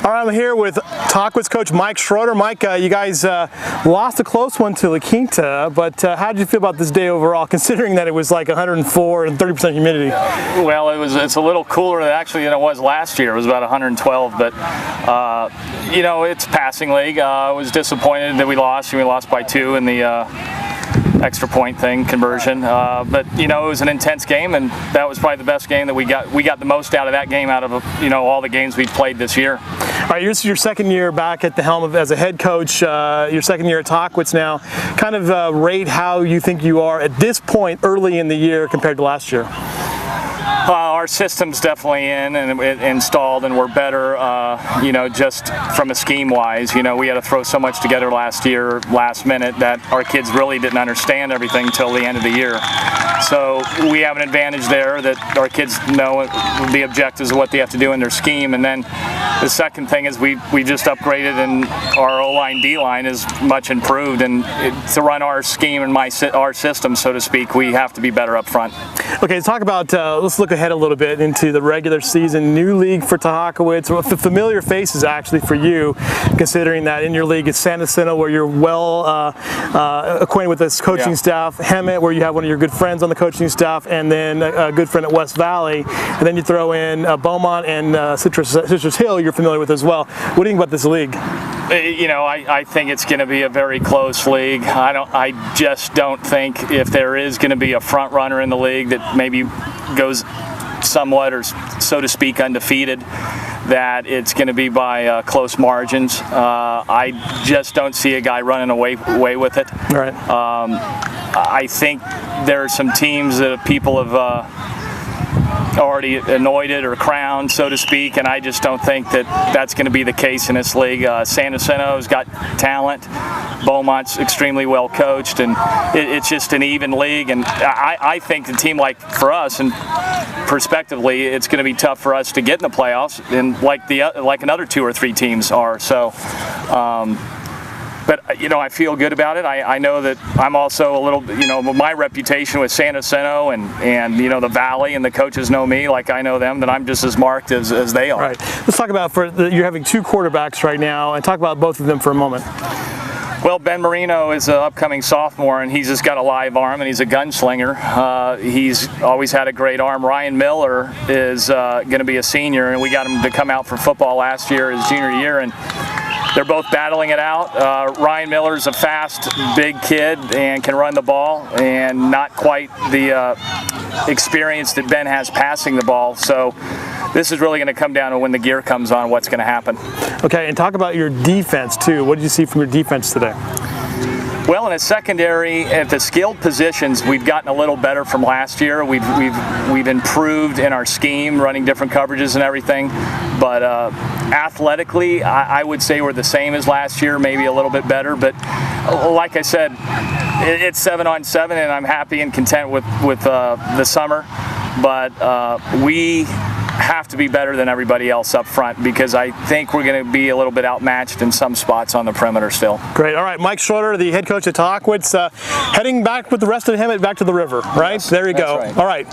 All right, I'm here with Tahquitz coach Mike Schroeder. Mike, you guys lost a close one to La Quinta, but how did you feel about this day overall, considering that it was like 104 and 30% humidity? Well, it's a little cooler actually than it was last year. It was about 112, but you know, it's passing league. I was disappointed that we lost. We lost by 2 in the extra point thing, conversion. But you know, it was an intense game, and that was probably the best game that we got. We got the most out of that game out of all the games we've played this year. All right, this is your second year back at the helm as a head coach. Your second year at Tahquitz now. Kind of rate how you think you are at this point early in the year compared to last year. Our system's definitely in and installed, and we're better, you know, just from a scheme-wise. You know, we had to throw so much together last year, last minute, that our kids really didn't understand everything until the end of the year. So we have an advantage there that our kids know the objectives of what they have to do in their scheme. And then the second thing is we just upgraded, and our O-line, D-line is much improved. And to run our scheme and our system, so to speak, we have to be better up front. Okay, let's talk about, let's look ahead a little bit into the regular season. New league for Tahquitz, familiar faces actually for you, considering that in your league it's San Jacinto, where you're well acquainted with this coaching staff, Hemet, where you have one of your good friends on the coaching staff, and then a good friend at West Valley, and then you throw in Beaumont and Citrus Hill you're familiar with as well. What do you think about this league? You know, I think it's going to be a very close league. I just don't think if there is going to be a front runner in the league that maybe goes somewhat, or so to speak, undefeated, that it's going to be by close margins. I just don't see a guy running away with it. Right. I think there are some teams that people have already anointed or crowned, so to speak, and I just don't think that that's going to be the case in this league. San Jacinto's got talent. Beaumont's extremely well coached, and it's just an even league. And I think the team, like for us, and prospectively, it's going to be tough for us to get in the playoffs, and like another 2 or 3 teams are. So. But, you know, I feel good about it. I know that I'm also a little, you know, my reputation with San Jacinto and you know, the Valley, and the coaches know me like I know them, that I'm just as marked as they are. All right. Let's talk about, you're having 2 quarterbacks right now, and talk about both of them for a moment. Well, Ben Marino is an upcoming sophomore, and he's just got a live arm, and he's a gunslinger. He's always had a great arm. Ryan Miller is going to be a senior, and we got him to come out for football last year, his junior year, and they're both battling it out. Ryan Miller's a fast, big kid and can run the ball, and not quite the experience that Ben has passing the ball. So this is really going to come down to when the gear comes on, what's going to happen. Okay, and talk about your defense too. What did you see from your defense today? Well, in a secondary, at the skilled positions, we've gotten a little better from last year. We've improved in our scheme, running different coverages and everything. But athletically, I would say we're the same as last year, maybe a little bit better. But like I said, it's 7-on-7, and I'm happy and content with the summer. But we have to be better than everybody else up front, because I think we're going to be a little bit outmatched in some spots on the perimeter still. Great. All right, Mike Schroeder, the head coach at Tahquitz, heading back with the rest of him back to the river, right? Yes, there you go. Right. All right.